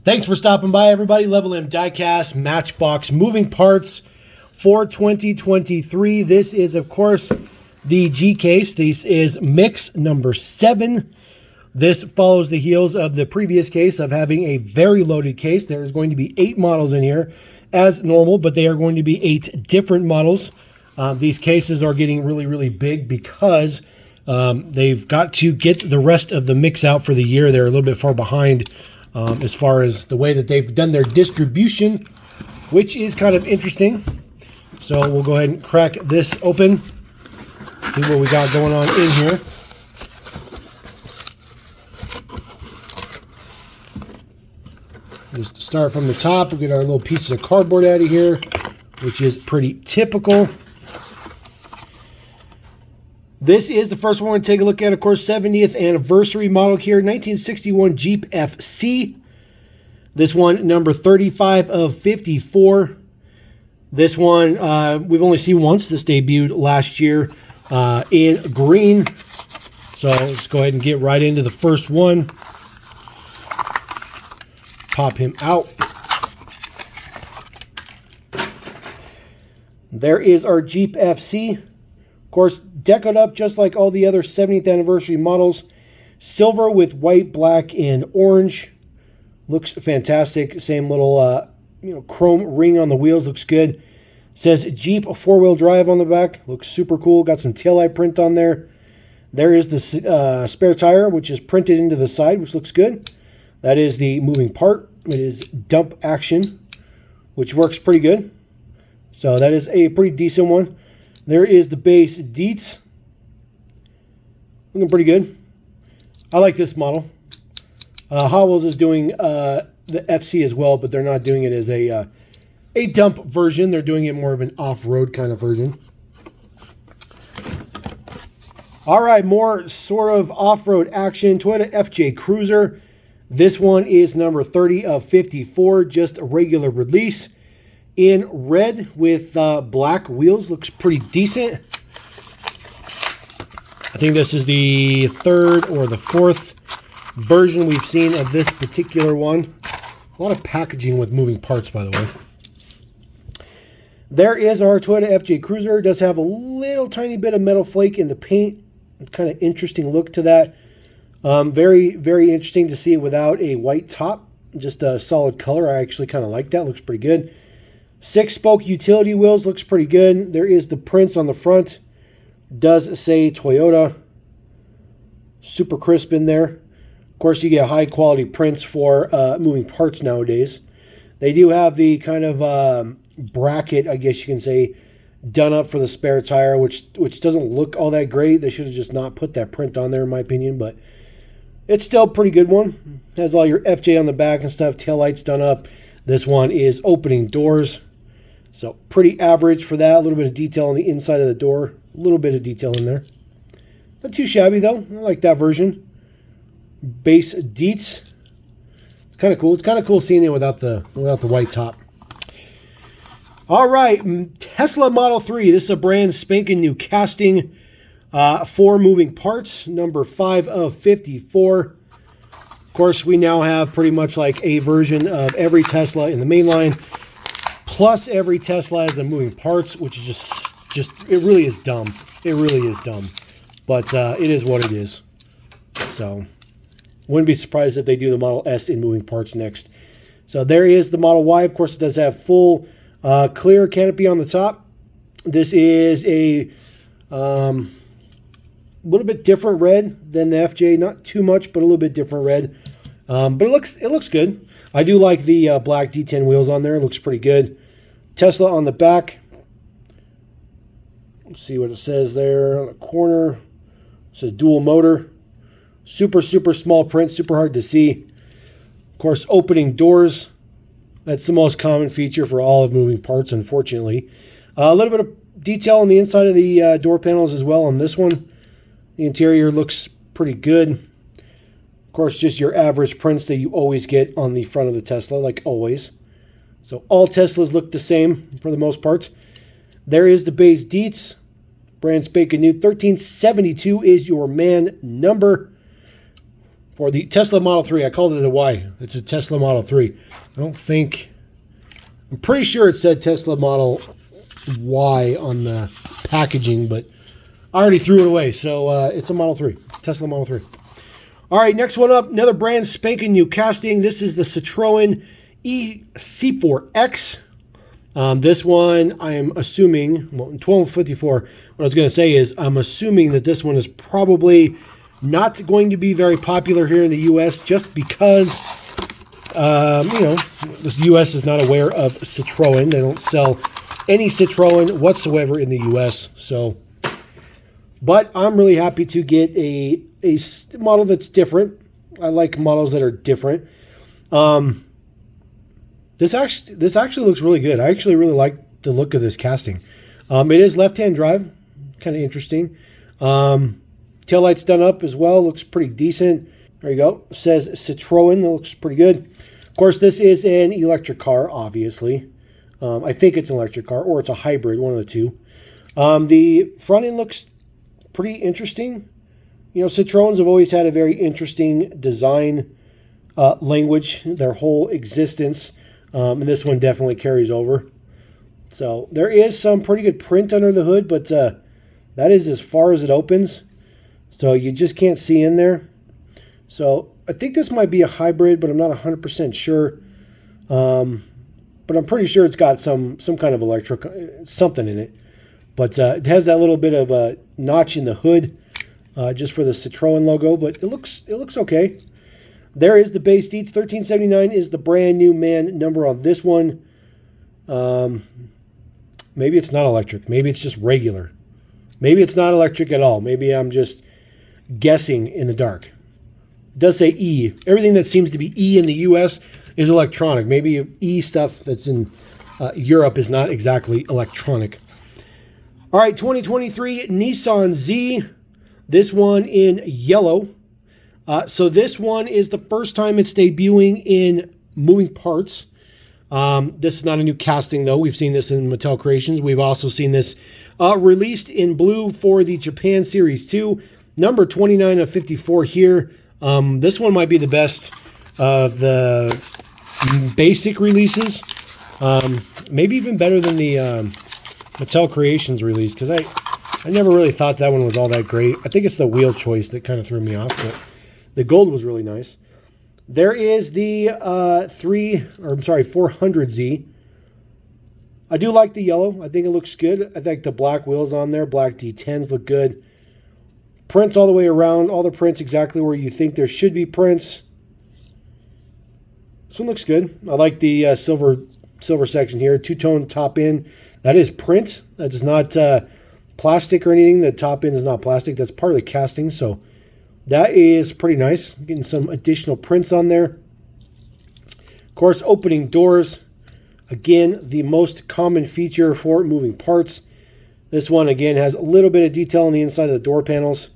Thanks for stopping by, everybody. Level M Diecast Matchbox moving parts for 2023. This is, of course, the G case. This is mix number 7. This follows the heels of the previous case of having a very loaded case. There's going to be 8 models in here as normal, but they are going to be 8 different models. These cases are getting really, really big because they've got to get the rest of the mix out for the year. They're a little bit far behind as far as the way that they've done their distribution, which is kind of interesting. So we'll go ahead and crack this open, see what we got going on in here. Just start from the top. We'll get our little pieces of cardboard out of here, which is pretty typical. This is the first one we're going to take a look at, of course, 70th anniversary model here, 1961 Jeep FC. This one, number 35 of 54. This one, we've only seen once. This debuted last year in green. So let's go ahead and get right into the first one. Pop him out. There is our Jeep FC. Of course, decoed up just like all the other 70th anniversary models. Silver with white, black, and orange. Looks fantastic. Same little chrome ring on the wheels. Looks good. Says Jeep 4-wheel drive on the back. Looks super cool. Got some taillight print on there. There is the spare tire, which is printed into the side, which looks good. That is the moving part. It is dump action, which works pretty good. So that is a pretty decent one. There is the base deets. Looking pretty good. I like this model. Hot Wheels is doing the FC as well, but they're not doing it as a dump version. They're doing it more of an off-road kind of version. All right, more sort of off-road action. Toyota FJ Cruiser. This one is number 30 of 54, just a regular release. In red with black wheels. Looks pretty decent. I think this is the 3rd or the 4th version we've seen of this particular one. A lot of packaging with moving parts, by the way. There is our Toyota FJ Cruiser. It does have a little tiny bit of metal flake in the paint. Kind of interesting look to that. Very, very interesting to see it without a white top. Just a solid color. I actually kind of like that. Looks pretty good. 6-spoke utility wheels. Looks pretty good. There is the prints on the front. Does say Toyota. Super crisp in there. Of course, you get high quality prints for moving parts nowadays. They do have the kind of bracket, I guess you can say, done up for the spare tire, which doesn't look all that great. They should have just not put that print on there, in my opinion, but it's still a pretty good one. Has all your FJ on the back and stuff. Taillights done up. This one is opening doors. So pretty average for that. A little bit of detail on the inside of the door. A little bit of detail in there. Not too shabby though. I like that version. Base deets. It's kind of cool. It's kind of cool seeing it without the white top. All right, Tesla Model 3. This is a brand spanking new casting. 4 moving parts. Number 5 of 54. Of course, we now have pretty much like a version of every Tesla in the main line. Plus every Tesla has a moving parts, which is just it really is dumb. It really is dumb. But it is what it is. So wouldn't be surprised if they do the Model S in moving parts next. So there is the Model Y. Of course, it does have full clear canopy on the top. This is a little bit different red than the FJ. Not too much, but a little bit different red. But it looks good. I do like the black D10 wheels on there. It looks pretty good. Tesla on the back. Let's see what it says there on the corner. It says dual motor. Super, super small print. Super hard to see. Of course, opening doors. That's the most common feature for all of moving parts, unfortunately. A little bit of detail on the inside of the door panels as well on this one. The interior looks pretty good. Of course, just your average prints that you always get on the front of the Tesla, like always. So all Teslas look the same for the most part. There is the base deets. Brand spanking new. 1372 is your man number. for the Tesla Model 3. I called it a Y. It's a Tesla Model 3. I'm pretty sure it said Tesla Model Y on the packaging, but I already threw it away. So it's a Model 3, Tesla Model 3. All right, next one up, another brand spanking new casting. This is the Citroen EC4X. This one, I am assuming, well, in 1254, what I was going to say is I'm assuming that this one is probably not going to be very popular here in the U.S. just because, the U.S. is not aware of Citroen. They don't sell any Citroen whatsoever in the U.S. So, but I'm really happy to get a model that's different. I like models that are different. This actually looks really good. I actually really like the look of this casting. It is left-hand drive, kind of interesting. Taillight's done up as well, looks pretty decent. There you go. It says Citroen, that looks pretty good. Of course, this is an electric car, obviously. I think it's an electric car, or it's a hybrid, one of the two. The front end looks pretty interesting. You know, Citroens have always had a very interesting design language, their whole existence. And this one definitely carries over. So there is some pretty good print under the hood, but that is as far as it opens. So you just can't see in there. So I think this might be a hybrid, but I'm not 100% sure. But I'm pretty sure it's got some kind of electric something in it. But it has that little bit of a notch in the hood just for the Citroen logo. But it looks okay. There is the base deets. 1379 is the brand new man number on this one. Maybe it's not electric. Maybe it's just regular. Maybe it's not electric at all. Maybe I'm just guessing in the dark. It does say E. Everything that seems to be E in the U.S. is electronic. Maybe E stuff that's in Europe is not exactly electronic. All right, 2023 Nissan Z. This one in yellow. So this one is the first time it's debuting in moving parts. This is not a new casting, though. We've seen this in Mattel Creations. We've also seen this released in blue for the Japan Series 2. Number 29 of 54 here. This one might be the best of the basic releases. Maybe even better than the Mattel Creations release, because I never really thought that one was all that great. I think it's the wheel choice that kind of threw me off, but the gold was really nice. There is the 400Z. I do like the yellow. I think it looks good. I think the black wheels on there, black D10s look good. Prints all the way around. All the prints exactly where you think there should be prints. This one looks good. I like the silver section here. Two-tone top end. That is print. That is not plastic or anything. The top end is not plastic. That's part of the casting, so that is pretty nice. Getting some additional prints on there. Of course, opening doors. Again, the most common feature for moving parts. This one, again, has a little bit of detail on the inside of the door panels,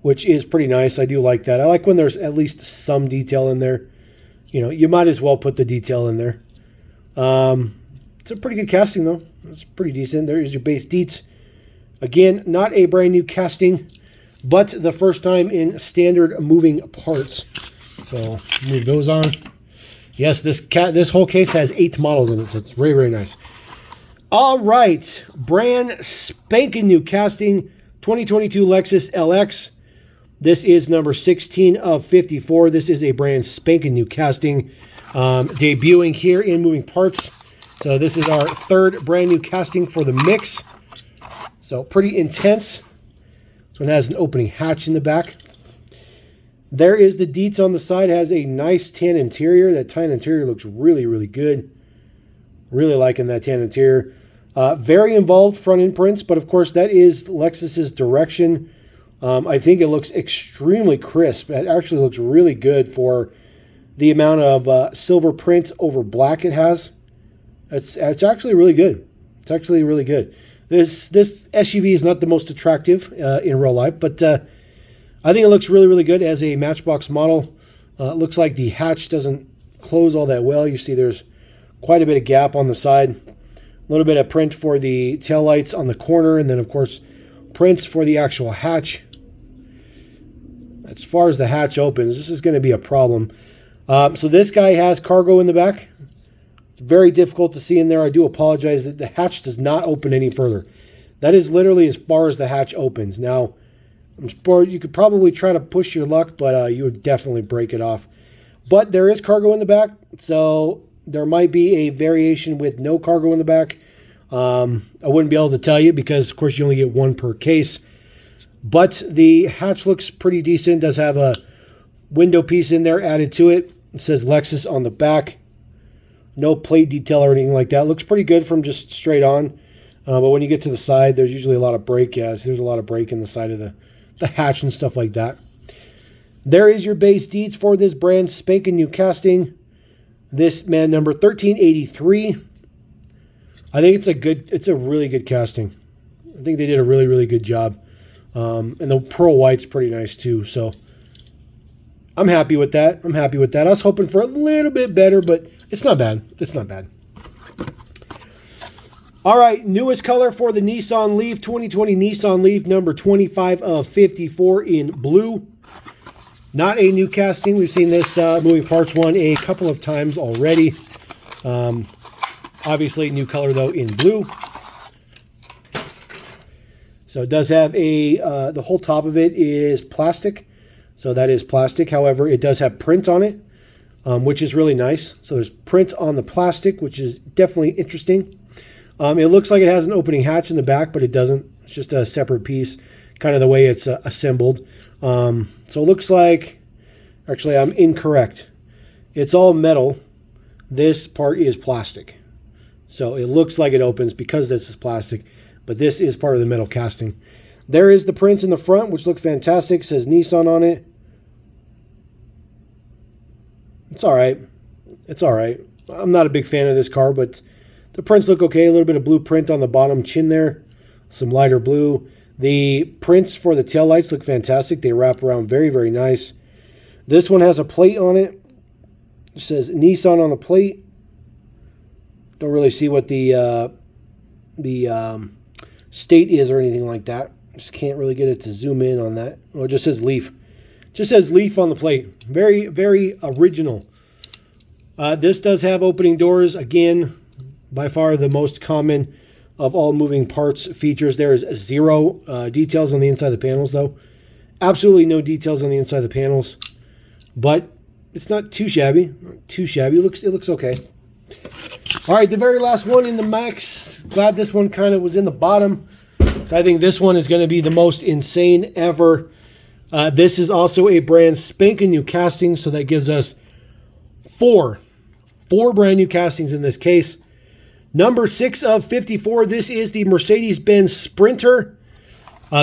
which is pretty nice. I do like that. I like when there's at least some detail in there. You know, you might as well put the detail in there. It's a pretty good casting, though. It's pretty decent. There is your base deets. Again, not a brand new casting, but the first time in standard moving parts. So move those on. Yes, this whole case has 8 models in it, so it's very, very nice. All right, brand spanking new casting, 2022 Lexus LX. This is number 16 of 54. This is a brand spanking new casting, debuting here in moving parts. So this is our third brand new casting for the mix. So pretty intense. This one has an opening hatch in the back. There is the deets on the side. Has a nice tan interior. That tan interior looks really, really good. Really liking that tan interior. Very involved front end prints, but of course that is Lexus's direction. I think it looks extremely crisp. It actually looks really good for the amount of silver print over black it has. It's actually really good. It's actually really good. This SUV is not the most attractive in real life, but I think it looks really, really good as a Matchbox model. It looks like the hatch doesn't close all that well. You see there's quite a bit of gap on the side. A little bit of print for the taillights on the corner, and then, of course, prints for the actual hatch. as far as the hatch opens, this is going to be a problem. So this guy has cargo in the back. It's very difficult to see in there. I do apologize that the hatch does not open any further. That is literally as far as the hatch opens. Now, you could probably try to push your luck, but you would definitely break it off. But there is cargo in the back, so there might be a variation with no cargo in the back. I wouldn't be able to tell you because, of course, you only get one per case. But the hatch looks pretty decent. It does have a window piece in there added to it. It says Lexus on the back. No plate detail or anything like that. Looks pretty good from just straight on. But when you get to the side, there's usually a lot of break. Yes, there's a lot of break in the side of the hatch and stuff like that. There is your base deeds for this brand spanking new casting. This man number 1383. I think it's a really good casting. I think they did a really, really good job. And the pearl white's pretty nice too. So I'm happy with that. I was hoping for a little bit better, but it's not bad. It's not bad. All right, newest color for the Nissan Leaf, 2020 Nissan Leaf, number 25 of 54 in blue. Not a new casting. We've seen this moving parts one a couple of times already. Obviously, new color, though, in blue. So it does have the whole top of it is plastic. So that is plastic. However, it does have print on it, which is really nice. So there's print on the plastic, which is definitely interesting. It looks like it has an opening hatch in the back, but it doesn't. It's just a separate piece, kind of the way it's assembled. So it looks like, actually, I'm incorrect. It's all metal. This part is plastic. So it looks like it opens because this is plastic, but this is part of the metal casting. There is the prints in the front, which look fantastic. It says Nissan on it. It's all right. It's all right. I'm not a big fan of this car, but the prints look okay. A little bit of blue print on the bottom chin there. Some lighter blue. The prints for the taillights look fantastic. They wrap around very, very nice. This one has a plate on it. It says Nissan on the plate. Don't really see what the state is or anything like that. Just can't really get it to zoom in on that. Oh, it just says Leaf. Just says Leaf on the plate. Very, very original. This does have opening doors. Again, by far the most common of all moving parts features. There is zero details on the inside of the panels, though. Absolutely no details on the inside of the panels. But it's not too shabby. Not too shabby. It looks okay. All right, the very last one in the Max. Glad this one kind of was in the bottom. So I think this one is going to be the most insane ever. This is also a brand spanking new casting, so that gives us four brand new castings in this case. Number 6 of 54, this is the Mercedes-Benz Sprinter.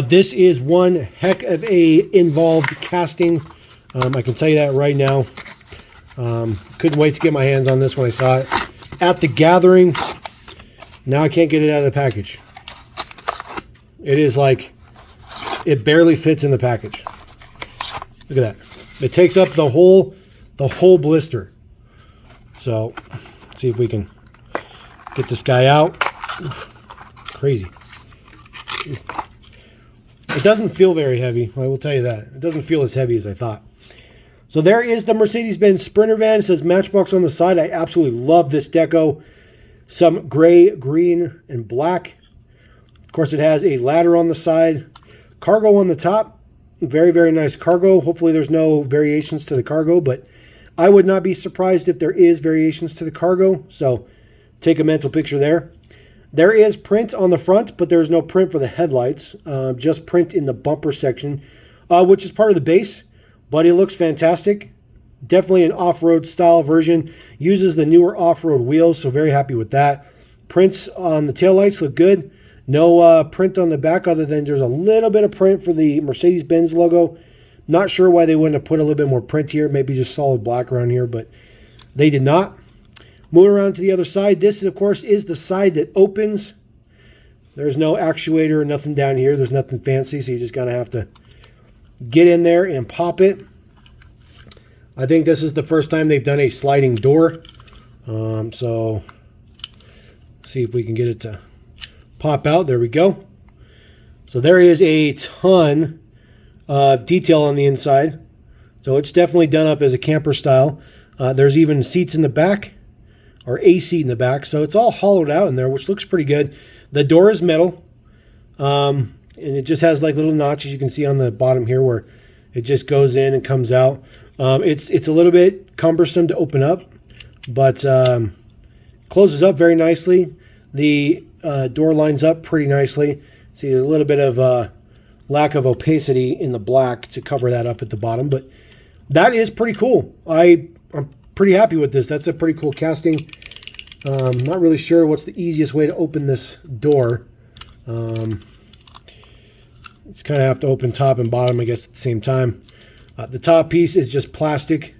This is one heck of a involved casting. I can tell you that right now. Couldn't wait to get my hands on this when I saw it at the gathering. Now I can't get it out of the package. It is like, it barely fits in the package. Look at that. It takes up the whole blister. So, let's see if we can get this guy out. Crazy. It doesn't feel very heavy, I will tell you that. It doesn't feel as heavy as I thought. So there is the Mercedes-Benz Sprinter van. It says Matchbox on the side. I absolutely love this deco. Some gray, green, and black. Of course, it has a ladder on the side. Cargo on the top. Very, very nice cargo. Hopefully there's no variations to the cargo, but I would not be surprised if there is variations to the cargo. So take a mental picture there. There is print on the front, but there's no print for the headlights. Just print in the bumper section, which is part of the base. But it looks fantastic. Definitely an off-road style version. Uses the newer off-road wheels, so very happy with that. Prints on the taillights look good. No print on the back other than there's a little bit of print for the Mercedes-Benz logo. Not sure why they wouldn't have put a little bit more print here. Maybe just solid black around here, but they did not. Moving around to the other side. This, of course, is the side that opens. There's no actuator or nothing down here. There's nothing fancy, so you just gotta have to get in there and pop it. I think this is the first time they've done a sliding door. So see if we can get it to pop out. There we go. So there is a ton detail on the inside. So it's definitely done up as a camper style. There's even seats in the back, or a seat in the back. So it's all hollowed out in there, which looks pretty good. The door is metal. And it just has like little notches you can see on the bottom here where it just goes in and comes out. It's a little bit cumbersome to open up, but closes up very nicely. The door lines up pretty nicely. See a little bit of lack of opacity in the black to cover that up at the bottom, but that is pretty cool. I'm pretty happy with this. That's a pretty cool casting. Not really sure what's the easiest way to open this door. It's kind of have to open top and bottom, I guess, at the same time. The top piece is just plastic,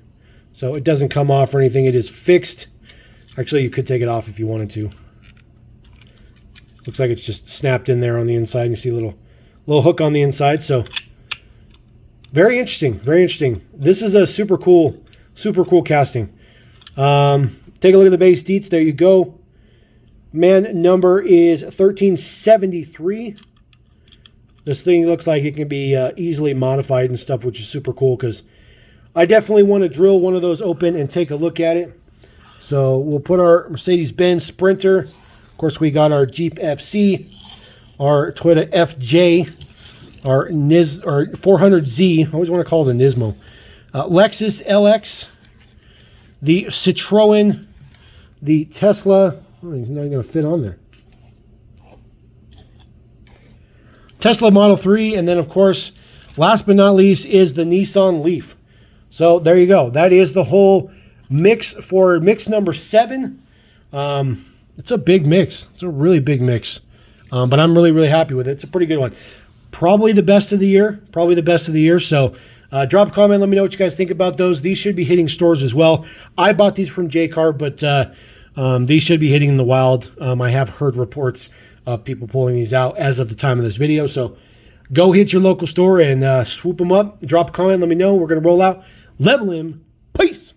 so it doesn't come off or anything. It is fixed. Actually, you could take it off if you wanted to. Looks like it's just snapped in there on the inside. You see a little hook on the inside. So very interesting, very interesting. This is a super cool casting. Take a look at the base deets. There you go. Man number is 1373. This thing looks like it can be easily modified and stuff, which is super cool because I definitely want to drill one of those open and take a look at it. So we'll put our Mercedes-Benz Sprinter. Of course, we got our Jeep FC, our Toyota FJ, our 400Z. I always want to call it a Nismo. Lexus LX, the Citroen, the Tesla. Oh, he's not going to fit on there. Tesla Model 3, and then, of course, last but not least, is the Nissan Leaf. So there you go. That is the whole mix for mix number 7. It's a big mix. It's a really big mix. But I'm really, really happy with it. It's a pretty good one. Probably the best of the year. So drop a comment. Let me know what you guys think about those. These should be hitting stores as well. I bought these from J-Car, but these should be hitting in the wild. I have heard reports of people pulling these out as of the time of this video. So go hit your local store and swoop them up. Drop a comment. Let me know. We're going to roll out. Level him. Peace.